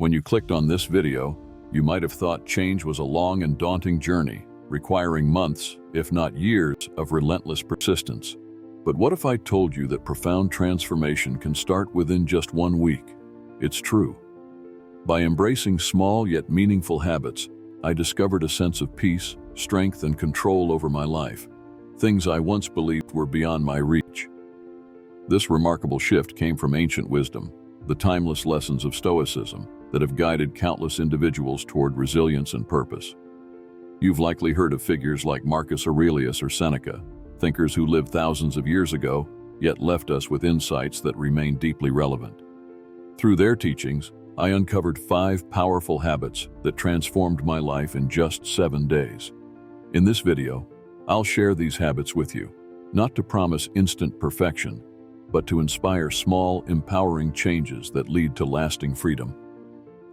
When you clicked on this video, you might have thought change was a long and daunting journey, requiring months, if not years, of relentless persistence. But what if I told you that profound transformation can start within just 1 week? It's true. By embracing small yet meaningful habits, I discovered a sense of peace, strength, and control over my life, things I once believed were beyond my reach. This remarkable shift came from ancient wisdom, the timeless lessons of Stoicism that have guided countless individuals toward resilience and purpose. You've likely heard of figures like Marcus Aurelius or Seneca, thinkers who lived thousands of years ago, yet left us with insights that remain deeply relevant. Through their teachings, I uncovered 5 powerful habits that transformed my life in just 7 days. In this video, I'll share these habits with you, not to promise instant perfection, but to inspire small, empowering changes that lead to lasting freedom.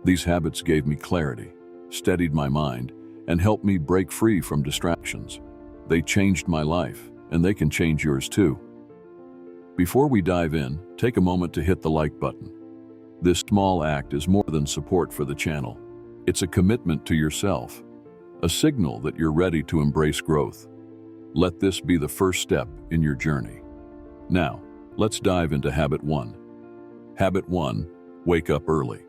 These habits gave me clarity, steadied my mind, and helped me break free from distractions. They changed my life, and they can change yours too. Before we dive in, take a moment to hit the like button. This small act is more than support for the channel. It's a commitment to yourself, a signal that you're ready to embrace growth. Let this be the first step in your journey. Now, let's dive into Habit 1. Habit 1, wake up early.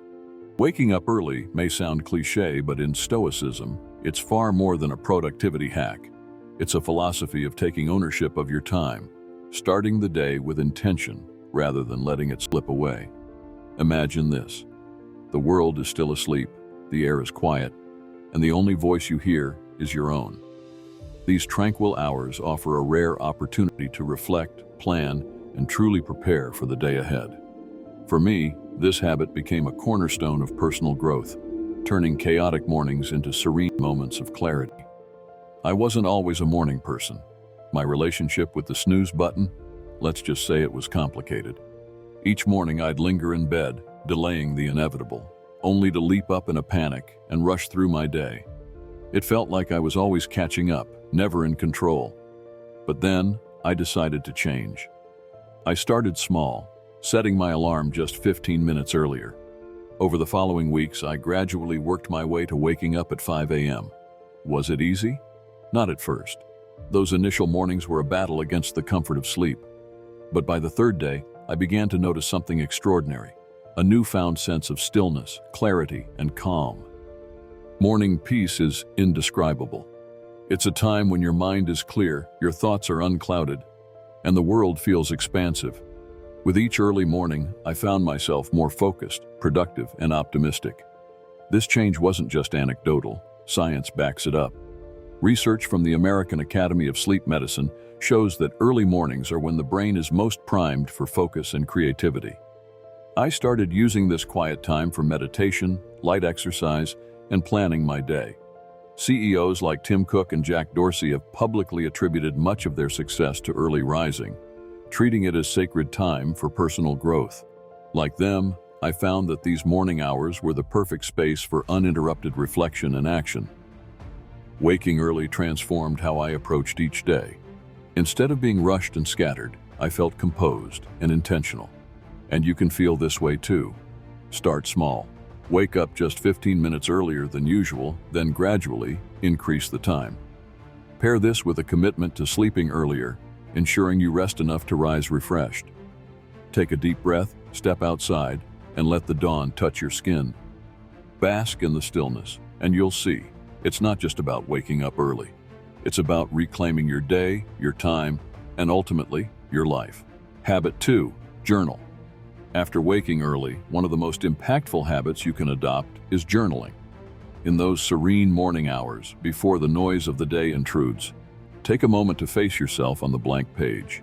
Waking up early may sound cliché, but in Stoicism, it's far more than a productivity hack. It's a philosophy of taking ownership of your time, starting the day with intention rather than letting it slip away. Imagine this. The world is still asleep, the air is quiet, and the only voice you hear is your own. These tranquil hours offer a rare opportunity to reflect, plan, and truly prepare for the day ahead. For me, this habit became a cornerstone of personal growth, turning chaotic mornings into serene moments of clarity. I wasn't always a morning person. My relationship with the snooze button, let's just say it was complicated. Each morning I'd linger in bed, delaying the inevitable, only to leap up in a panic and rush through my day. It felt like I was always catching up, never in control. But then, I decided to change. I started small, setting my alarm just 15 minutes earlier. Over the following weeks, I gradually worked my way to waking up at 5 a.m. Was it easy? Not at first. Those initial mornings were a battle against the comfort of sleep. But by the 3rd day, I began to notice something extraordinary, a newfound sense of stillness, clarity, and calm. Morning peace is indescribable. It's a time when your mind is clear, your thoughts are unclouded, and the world feels expansive. With each early morning, I found myself more focused, productive, and optimistic. This change wasn't just anecdotal. Science backs it up. Research from the American Academy of Sleep Medicine shows that early mornings are when the brain is most primed for focus and creativity. I started using this quiet time for meditation, light exercise, and planning my day. CEOs like Tim Cook and Jack Dorsey have publicly attributed much of their success to early rising, treating it as sacred time for personal growth. Like them, I found that these morning hours were the perfect space for uninterrupted reflection and action. Waking early transformed how I approached each day. Instead of being rushed and scattered, I felt composed and intentional. And you can feel this way too. Start small. Wake up just 15 minutes earlier than usual, then gradually increase the time. Pair this with a commitment to sleeping earlier, ensuring you rest enough to rise refreshed. Take a deep breath, step outside, and let the dawn touch your skin. Bask in the stillness, and you'll see, it's not just about waking up early. It's about reclaiming your day, your time, and ultimately, your life. Habit 2, journal. After waking early, one of the most impactful habits you can adopt is journaling. In those serene morning hours, before the noise of the day intrudes, take a moment to face yourself on the blank page.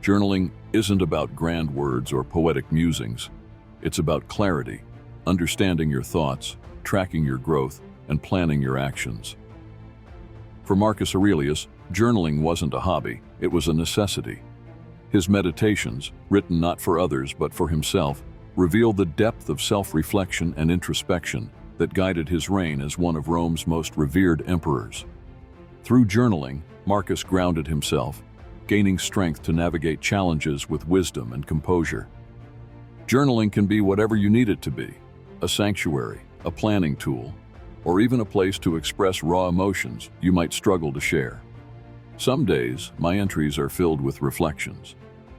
Journaling isn't about grand words or poetic musings. It's about clarity, understanding your thoughts, tracking your growth, and planning your actions. For Marcus Aurelius, journaling wasn't a hobby, it was a necessity. His meditations, written not for others but for himself, reveal the depth of self-reflection and introspection that guided his reign as one of Rome's most revered emperors. Through journaling, Marcus grounded himself, gaining strength to navigate challenges with wisdom and composure. Journaling can be whatever you need it to be. a sanctuary, a planning tool, or even a place to express raw emotions you might struggle to share. Some days, my entries are filled with reflections,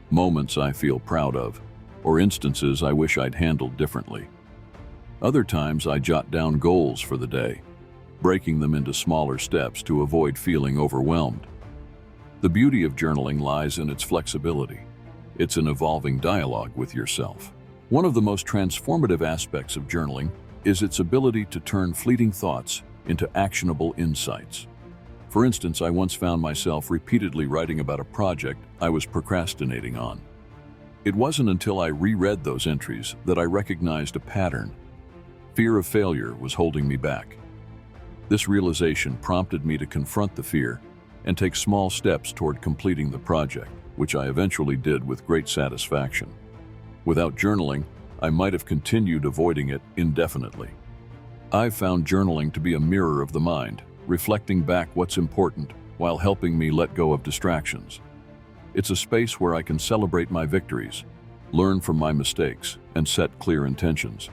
moments I feel proud of, or instances I wish I'd handled differently. Other times, I jot down goals for the day, breaking them into smaller steps to avoid feeling overwhelmed. The beauty of journaling lies in its flexibility. It's an evolving dialogue with yourself. One of the most transformative aspects of journaling is its ability to turn fleeting thoughts into actionable insights. For instance, I once found myself repeatedly writing about a project I was procrastinating on. It wasn't until I reread those entries that I recognized a pattern. Fear of failure was holding me back. This realization prompted me to confront the fear and take small steps toward completing the project, which I eventually did with great satisfaction. Without journaling, I might have continued avoiding it indefinitely. I've found journaling to be a mirror of the mind, reflecting back what's important while helping me let go of distractions. It's a space where I can celebrate my victories, learn from my mistakes, and set clear intentions.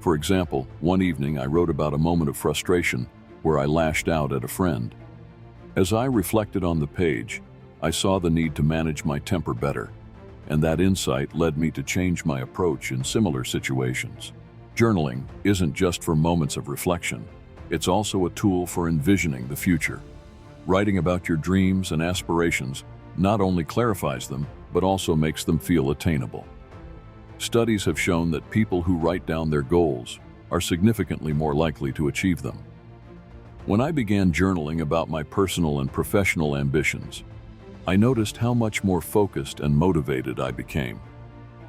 For example, one evening I wrote about a moment of frustration where I lashed out at a friend. As I reflected on the page, I saw the need to manage my temper better, and that insight led me to change my approach in similar situations. Journaling isn't just for moments of reflection, it's also a tool for envisioning the future. Writing about your dreams and aspirations not only clarifies them, but also makes them feel attainable. Studies have shown that people who write down their goals are significantly more likely to achieve them. When I began journaling about my personal and professional ambitions, I noticed how much more focused and motivated I became.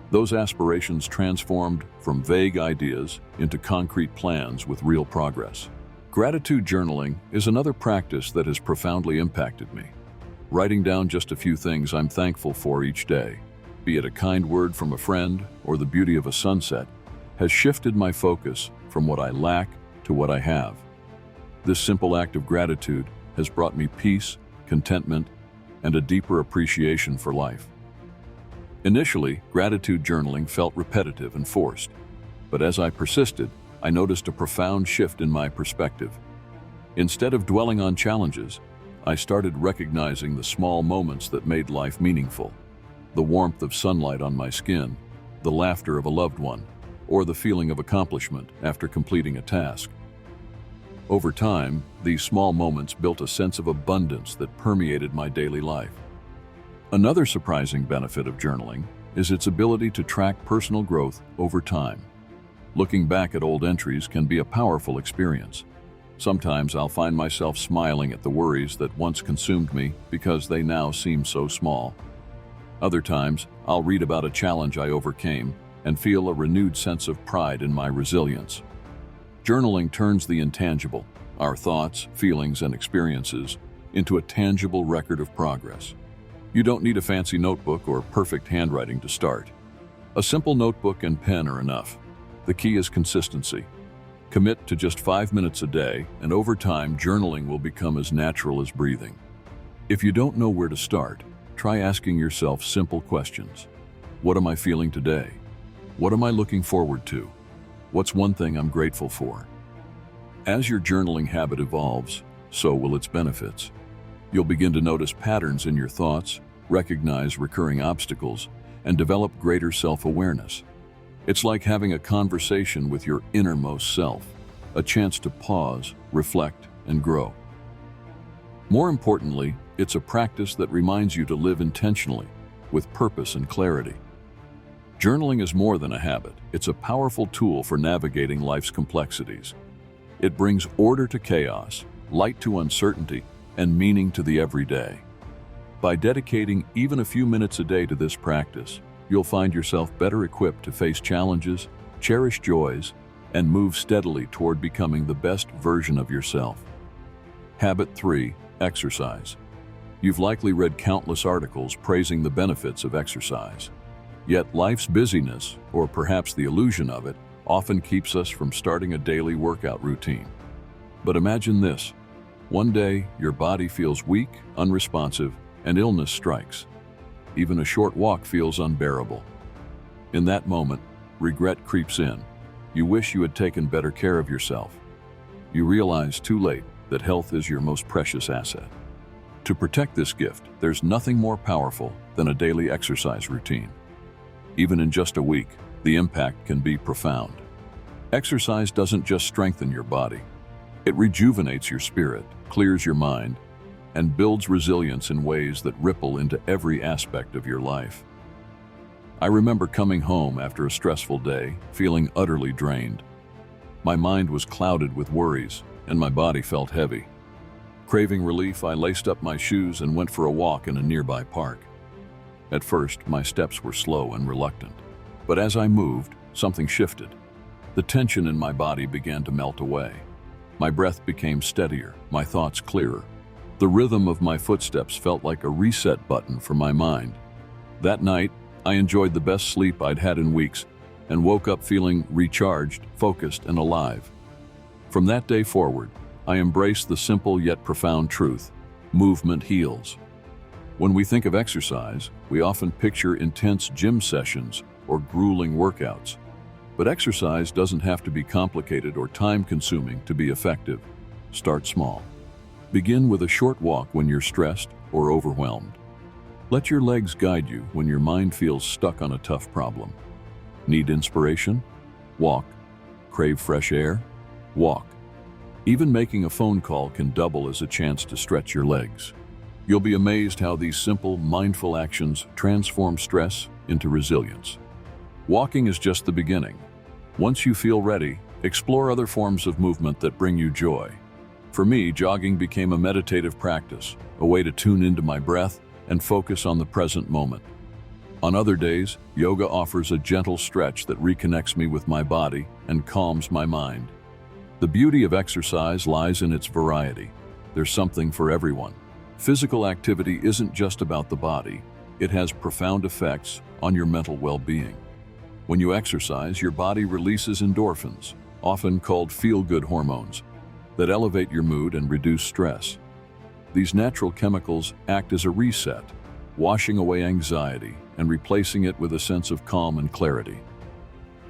Those aspirations transformed from vague ideas into concrete plans with real progress. Gratitude journaling is another practice that has profoundly impacted me. Writing down just a few things I'm thankful for each day, be it a kind word from a friend or the beauty of a sunset, has shifted my focus from what I lack to what I have. This simple act of gratitude has brought me peace, contentment, and a deeper appreciation for life. Initially, gratitude journaling felt repetitive and forced, but as I persisted, I noticed a profound shift in my perspective. Instead of dwelling on challenges, I started recognizing the small moments that made life meaningful. The warmth of sunlight on my skin, the laughter of a loved one, or the feeling of accomplishment after completing a task. Over time, these small moments built a sense of abundance that permeated my daily life. Another surprising benefit of journaling is its ability to track personal growth over time. Looking back at old entries can be a powerful experience. Sometimes I'll find myself smiling at the worries that once consumed me because they now seem so small. Other times, I'll read about a challenge I overcame and feel a renewed sense of pride in my resilience. Journaling turns the intangible, our thoughts, feelings, and experiences, into a tangible record of progress. You don't need a fancy notebook or perfect handwriting to start. A simple notebook and pen are enough. The key is consistency. Commit to just 5 minutes a day, and over time, journaling will become as natural as breathing. If you don't know where to start, try asking yourself simple questions. What am I feeling today? What am I looking forward to? What's one thing I'm grateful for? As your journaling habit evolves, so will its benefits. You'll begin to notice patterns in your thoughts, recognize recurring obstacles, and develop greater self-awareness. It's like having a conversation with your innermost self, a chance to pause, reflect, and grow. More importantly, it's a practice that reminds you to live intentionally, with purpose and clarity. Journaling is more than a habit. It's a powerful tool for navigating life's complexities. It brings order to chaos, light to uncertainty, and meaning to the everyday. By dedicating even a few minutes a day to this practice, you'll find yourself better equipped to face challenges, cherish joys, and move steadily toward becoming the best version of yourself. Habit 3. Exercise. You've likely read countless articles praising the benefits of exercise. Yet life's busyness, or perhaps the illusion of it, often keeps us from starting a daily workout routine. But imagine this. One day, your body feels weak, unresponsive, and illness strikes. Even a short walk feels unbearable. In that moment, regret creeps in. you wish you had taken better care of yourself. You realize too late that health is your most precious asset. To protect this gift, there's nothing more powerful than a daily exercise routine. Even in just a week, the impact can be profound. Exercise doesn't just strengthen your body. It rejuvenates your spirit, clears your mind, and builds resilience in ways that ripple into every aspect of your life. I remember coming home after a stressful day, feeling utterly drained. My mind was clouded with worries, and my body felt heavy. Craving relief, I laced up my shoes and went for a walk in a nearby park. At first, my steps were slow and reluctant, but as I moved, something shifted. The tension in my body began to melt away. My breath became steadier, my thoughts clearer. The rhythm of my footsteps felt like a reset button for my mind. That night, I enjoyed the best sleep I'd had in weeks and woke up feeling recharged, focused, and alive. From that day forward, I embraced the simple yet profound truth: movement heals. When we think of exercise, we often picture intense gym sessions or grueling workouts. But exercise doesn't have to be complicated or time-consuming to be effective. Start small. Begin with a short walk when you're stressed or overwhelmed. Let your legs guide you when your mind feels stuck on a tough problem. Need inspiration? Walk. Crave fresh air? Walk. Even making a phone call can double as a chance to stretch your legs. You'll be amazed how these simple, mindful actions transform stress into resilience. Walking is just the beginning. Once you feel ready, explore other forms of movement that bring you joy. For me, jogging became a meditative practice, a way to tune into my breath and focus on the present moment. On other days, yoga offers a gentle stretch that reconnects me with my body and calms my mind. The beauty of exercise lies in its variety. There's something for everyone. Physical activity isn't just about the body. It has profound effects on your mental well-being. When you exercise, your body releases endorphins, often called feel-good hormones, that elevate your mood and reduce stress. These natural chemicals act as a reset, washing away anxiety and replacing it with a sense of calm and clarity.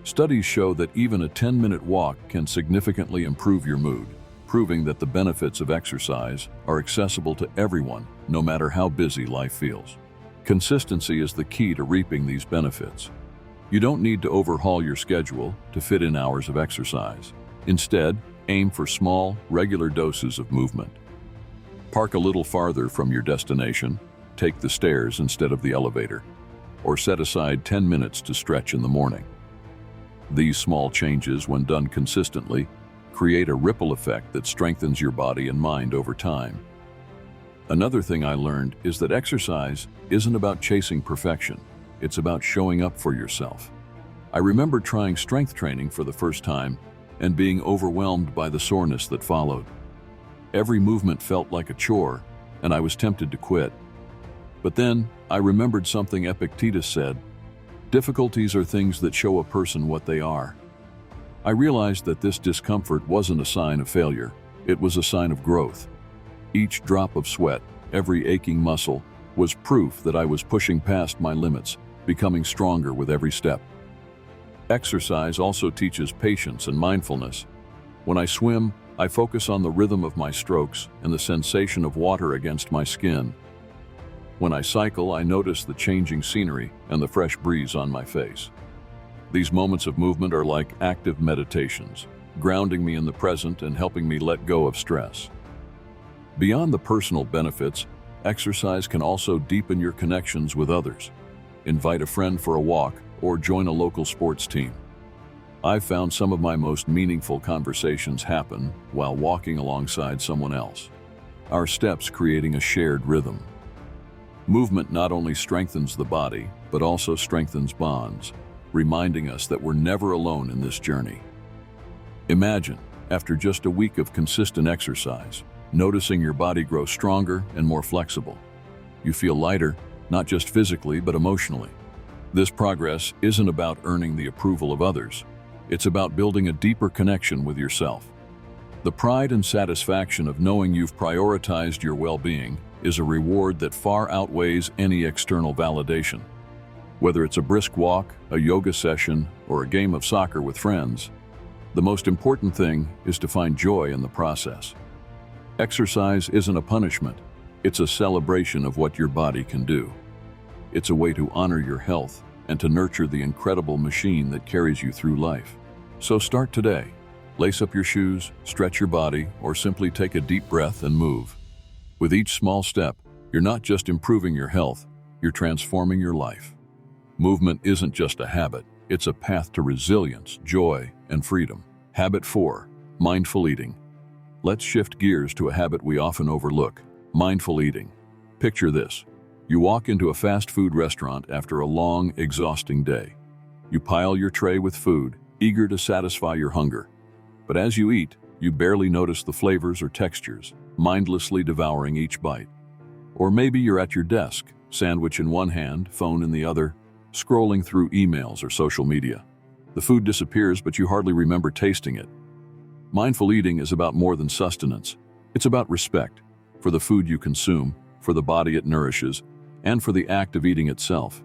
Studies show that even a 10-minute walk can significantly improve your mood, proving that the benefits of exercise are accessible to everyone, no matter how busy life feels. Consistency is the key to reaping these benefits. You don't need to overhaul your schedule to fit in hours of exercise. Instead, aim for small, regular doses of movement. Park a little farther from your destination, take the stairs instead of the elevator, or set aside 10 minutes to stretch in the morning. These small changes, when done consistently, create a ripple effect that strengthens your body and mind over time. Another thing I learned is that exercise isn't about chasing perfection. It's about showing up for yourself. I remember trying strength training for the first time and being overwhelmed by the soreness that followed. Every movement felt like a chore, and I was tempted to quit. But then I remembered something Epictetus said: difficulties are things that show a person what they are. I realized that this discomfort wasn't a sign of failure, it was a sign of growth. Each drop of sweat, every aching muscle, was proof that I was pushing past my limits, becoming stronger with every step. Exercise also teaches patience and mindfulness. When I swim, I focus on the rhythm of my strokes and the sensation of water against my skin. When I cycle, I notice the changing scenery and the fresh breeze on my face. These moments of movement are like active meditations, grounding me in the present and helping me let go of stress. Beyond the personal benefits, exercise can also deepen your connections with others. Invite a friend for a walk or join a local sports team. I've found some of my most meaningful conversations happen while walking alongside someone else, our steps creating a shared rhythm. Movement not only strengthens the body, but also strengthens bonds, reminding us that we're never alone in this journey. Imagine, after just a week of consistent exercise, noticing your body grow stronger and more flexible. You feel lighter, not just physically, but emotionally. This progress isn't about earning the approval of others. It's about building a deeper connection with yourself. The pride and satisfaction of knowing you've prioritized your well-being is a reward that far outweighs any external validation. Whether it's a brisk walk, a yoga session, or a game of soccer with friends, The most important thing is to find joy in the process. Exercise isn't a punishment, it's a celebration of what your body can do. It's a way to honor your health and to nurture the incredible machine that carries you through life. So start today. Lace up your shoes, stretch your body, or simply take a deep breath and move. With each small step, you're not just improving your health, you're transforming your life. Movement isn't just a habit, it's a path to resilience, joy, and freedom. Habit 4. Mindful eating. Let's shift gears to a habit we often overlook: mindful eating. Picture this. You walk into a fast food restaurant after a long, exhausting day. You pile your tray with food, eager to satisfy your hunger. But as you eat, you barely notice the flavors or textures, mindlessly devouring each bite. Or maybe you're at your desk, sandwich in one hand, phone in the other, scrolling through emails or social media. The food disappears, but you hardly remember tasting it. Mindful eating is about more than sustenance. It's about respect for the food you consume, for the body it nourishes, and for the act of eating itself.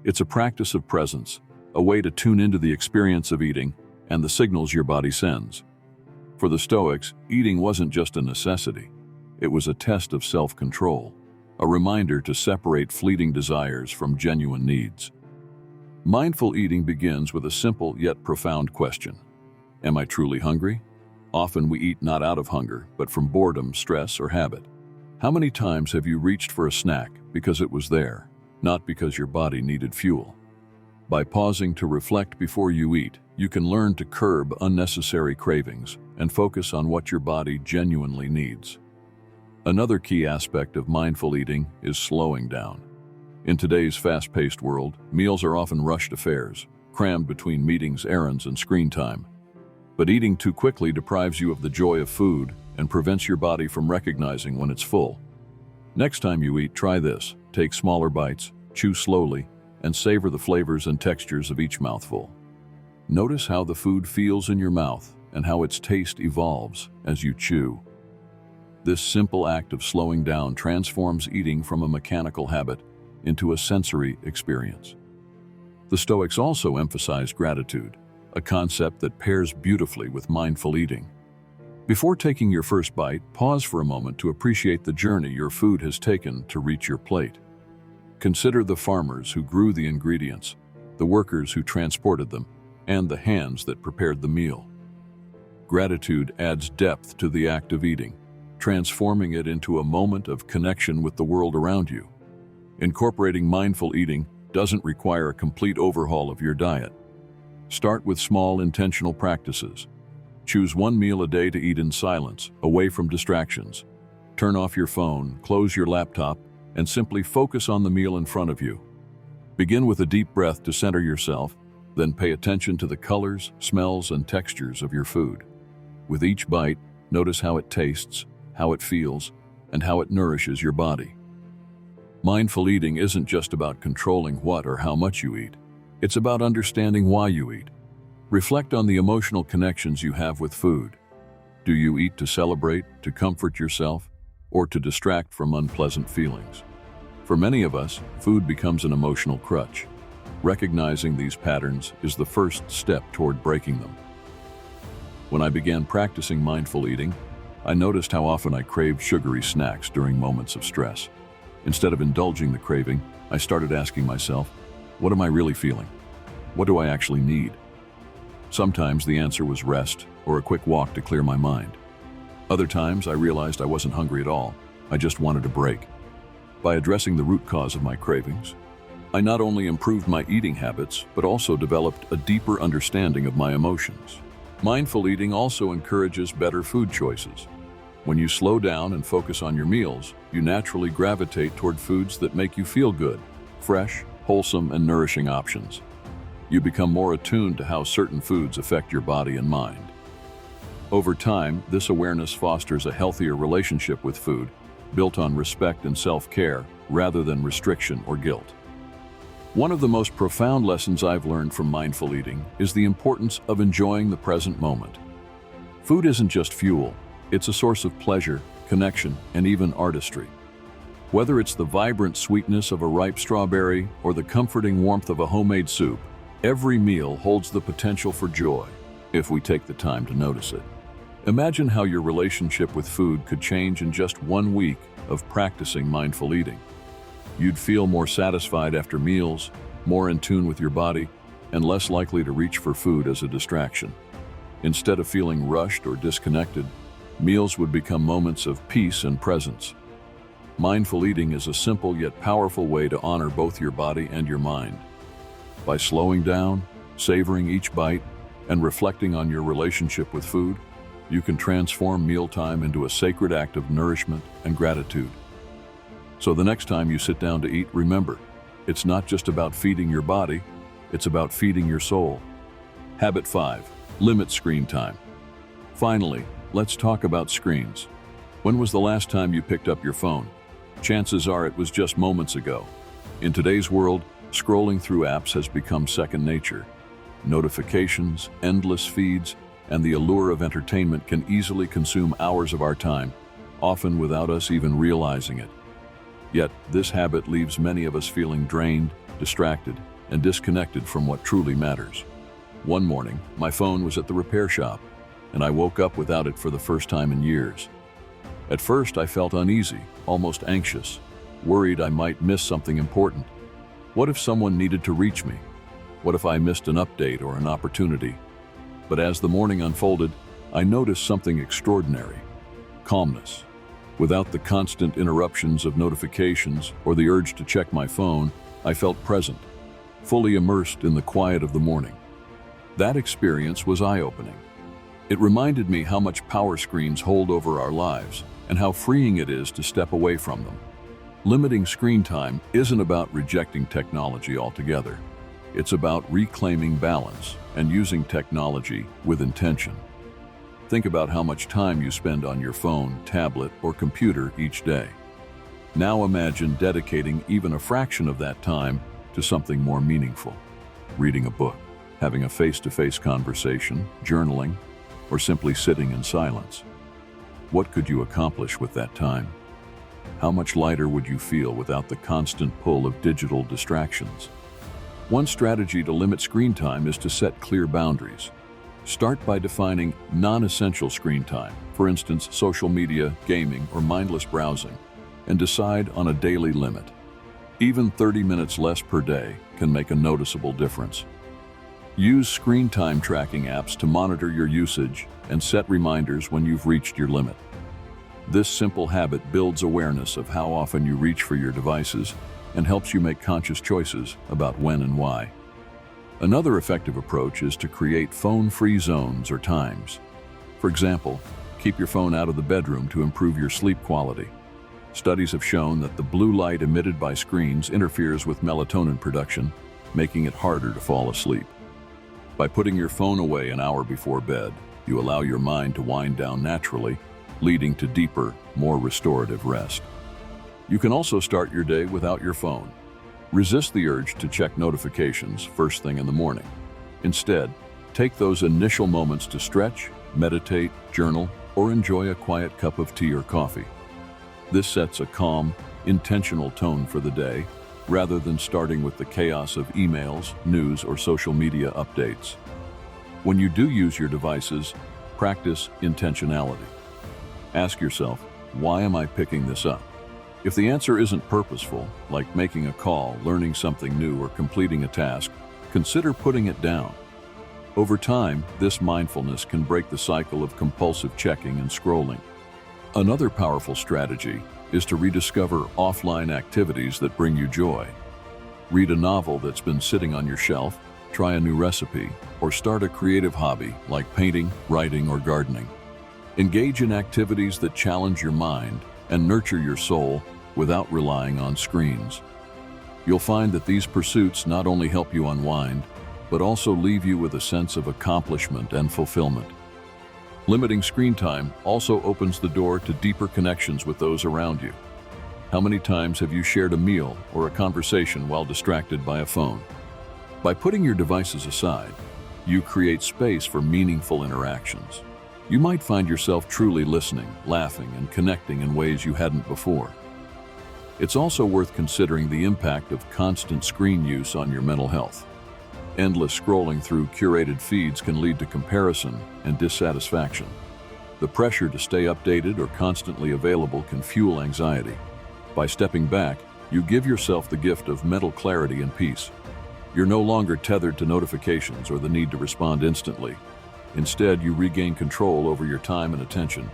It's a practice of presence, a way to tune into the experience of eating and the signals your body sends. For the Stoics, eating wasn't just a necessity. It was a test of self-control, a reminder to separate fleeting desires from genuine needs. Mindful eating begins with a simple yet profound question. Am I truly hungry? Often we eat not out of hunger, but from boredom, stress, or habit. How many times have you reached for a snack because it was there, not because your body needed fuel? By pausing to reflect before you eat, you can learn to curb unnecessary cravings and focus on what your body genuinely needs. Another key aspect of mindful eating is slowing down. In today's fast-paced world, meals are often rushed affairs, crammed between meetings, errands, and screen time. But eating too quickly deprives you of the joy of food and prevents your body from recognizing when it's full. Next time you eat, try this. Take smaller bites, chew slowly, and savor the flavors and textures of each mouthful. Notice how the food feels in your mouth and how its taste evolves as you chew. This simple act of slowing down transforms eating from a mechanical habit into a sensory experience. The Stoics also emphasize gratitude, a concept that pairs beautifully with mindful eating. Before taking your first bite, pause for a moment to appreciate the journey your food has taken to reach your plate. Consider the farmers who grew the ingredients, the workers who transported them, and the hands that prepared the meal. Gratitude adds depth to the act of eating, transforming it into a moment of connection with the world around you. Incorporating mindful eating doesn't require a complete overhaul of your diet. Start with small, intentional practices. Choose one meal a day to eat in silence, away from distractions. Turn off your phone, close your laptop, and simply focus on the meal in front of you. Begin with a deep breath to center yourself, then pay attention to the colors, smells, and textures of your food. With each bite, notice how it tastes, how it feels, and how it nourishes your body. Mindful eating isn't just about controlling what or how much you eat. It's about understanding why you eat. Reflect on the emotional connections you have with food. Do you eat to celebrate, to comfort yourself, or to distract from unpleasant feelings? For many of us, food becomes an emotional crutch. Recognizing these patterns is the first step toward breaking them. When I began practicing mindful eating, I noticed how often I craved sugary snacks during moments of stress. Instead of indulging the craving, I started asking myself, what am I really feeling? What do I actually need? Sometimes the answer was rest or a quick walk to clear my mind. Other times I realized I wasn't hungry at all, I just wanted a break. By addressing the root cause of my cravings, I not only improved my eating habits, but also developed a deeper understanding of my emotions. Mindful eating also encourages better food choices. When you slow down and focus on your meals, you naturally gravitate toward foods that make you feel good, fresh, wholesome, and nourishing options. You become more attuned to how certain foods affect your body and mind. Over time, this awareness fosters a healthier relationship with food, built on respect and self-care rather than restriction or guilt. One of the most profound lessons I've learned from mindful eating is the importance of enjoying the present moment. Food isn't just fuel, it's a source of pleasure, connection, and even artistry. Whether it's the vibrant sweetness of a ripe strawberry or the comforting warmth of a homemade soup, every meal holds the potential for joy. if we take the time to notice it. Imagine how your relationship with food could change in just 1 week of practicing mindful eating. You'd feel more satisfied after meals, more in tune with your body, and less likely to reach for food as a distraction. Instead of feeling rushed or disconnected, meals would become moments of peace and presence. Mindful eating is a simple yet powerful way to honor both your body and your mind. By slowing down, savoring each bite, and reflecting on your relationship with food, you can transform mealtime into a sacred act of nourishment and gratitude. So the next time you sit down to eat, remember, it's not just about feeding your body, it's about feeding your soul. Habit 5. Limit screen time. Finally, let's talk about screens. When was the last time you picked up your phone? Chances are it was just moments ago. In today's world, scrolling through apps has become second nature. Notifications, endless feeds, and the allure of entertainment can easily consume hours of our time, often without us even realizing it. Yet, this habit leaves many of us feeling drained, distracted, and disconnected from what truly matters. One morning, my phone was at the repair shop, and I woke up without it for the first time in years. At first, I felt uneasy, almost anxious, worried I might miss something important. What if someone needed to reach me? What if I missed an update or an opportunity? But as the morning unfolded, I noticed something extraordinary: calmness. Without the constant interruptions of notifications or the urge to check my phone, I felt present, fully immersed in the quiet of the morning. That experience was eye-opening. It reminded me how much power screens hold over our lives and how freeing it is to step away from them. Limiting screen time isn't about rejecting technology altogether. It's about reclaiming balance and using technology with intention. Think about how much time you spend on your phone, tablet, or computer each day. Now imagine dedicating even a fraction of that time to something more meaningful: reading a book, having a face-to-face conversation, journaling, or simply sitting in silence. What could you accomplish with that time? How much lighter would you feel without the constant pull of digital distractions? One strategy to limit screen time is to set clear boundaries. Start by defining non-essential screen time, for instance, social media, gaming, or mindless browsing, and decide on a daily limit. Even 30 minutes less per day can make a noticeable difference. Use screen time tracking apps to monitor your usage and set reminders when you've reached your limit. This simple habit builds awareness of how often you reach for your devices and helps you make conscious choices about when and why. Another effective approach is to create phone-free zones or times. For example, keep your phone out of the bedroom to improve your sleep quality. Studies have shown that the blue light emitted by screens interferes with melatonin production, making it harder to fall asleep. By putting your phone away an hour before bed, you allow your mind to wind down naturally, leading to deeper, more restorative rest. You can also start your day without your phone. Resist the urge to check notifications first thing in the morning. Instead, take those initial moments to stretch, meditate, journal, or enjoy a quiet cup of tea or coffee. This sets a calm, intentional tone for the day, rather than starting with the chaos of emails, news, or social media updates. When you do use your devices, practice intentionality. Ask yourself, why am I picking this up? If the answer isn't purposeful, like making a call, learning something new, or completing a task, consider putting it down. Over time, this mindfulness can break the cycle of compulsive checking and scrolling. Another powerful strategy is to rediscover offline activities that bring you joy. Read a novel that's been sitting on your shelf, try a new recipe, or start a creative hobby like painting, writing, or gardening. Engage in activities that challenge your mind and nurture your soul without relying on screens. You'll find that these pursuits not only help you unwind, but also leave you with a sense of accomplishment and fulfillment. Limiting screen time also opens the door to deeper connections with those around you. How many times have you shared a meal or a conversation while distracted by a phone? By putting your devices aside, you create space for meaningful interactions. You might find yourself truly listening, laughing, and connecting in ways you hadn't before. It's also worth considering the impact of constant screen use on your mental health. Endless scrolling through curated feeds can lead to comparison and dissatisfaction. The pressure to stay updated or constantly available can fuel anxiety. By stepping back, you give yourself the gift of mental clarity and peace. You're no longer tethered to notifications or the need to respond instantly. Instead, you regain control over your time and attention.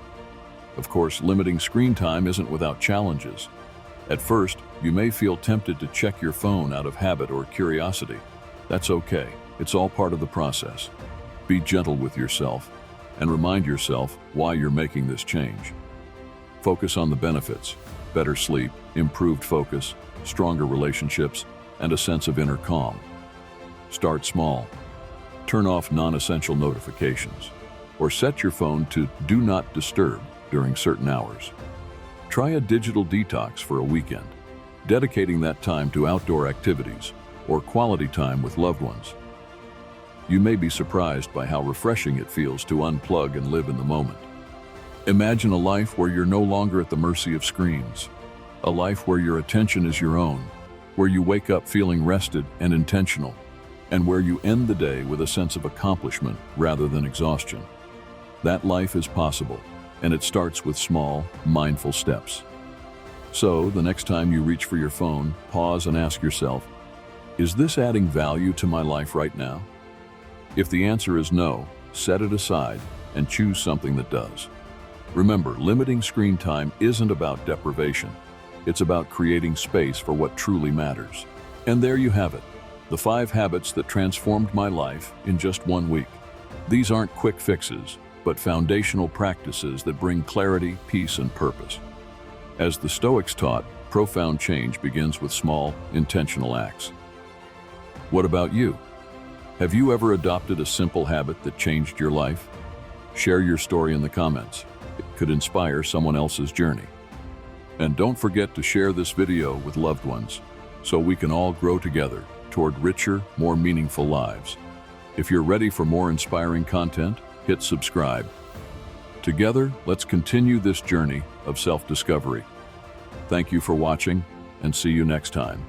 Of course, limiting screen time isn't without challenges. At first, you may feel tempted to check your phone out of habit or curiosity. That's okay. It's all part of the process. Be gentle with yourself and remind yourself why you're making this change. Focus on the benefits: better sleep, improved focus, stronger relationships, and a sense of inner calm. Start small. Turn off non-essential notifications, or set your phone to Do Not Disturb during certain hours. Try a digital detox for a weekend, dedicating that time to outdoor activities or quality time with loved ones. You may be surprised by how refreshing it feels to unplug and live in the moment. Imagine a life where you're no longer at the mercy of screens, a life where your attention is your own, where you wake up feeling rested and intentional, and where you end the day with a sense of accomplishment rather than exhaustion. That life is possible, and it starts with small, mindful steps. So, the next time you reach for your phone, pause and ask yourself, is this adding value to my life right now? If the answer is no, set it aside and choose something that does. Remember, limiting screen time isn't about deprivation. It's about creating space for what truly matters. And there you have it, the 5 habits that transformed my life in just 1 week. These aren't quick fixes, but foundational practices that bring clarity, peace, and purpose. As the Stoics taught, profound change begins with small, intentional acts. What about you? Have you ever adopted a simple habit that changed your life? Share your story in the comments. It could inspire someone else's journey. And don't forget to share this video with loved ones so we can all grow together toward richer, more meaningful lives. If you're ready for more inspiring content, hit subscribe. Together, let's continue this journey of self-discovery. Thank you for watching, and see you next time.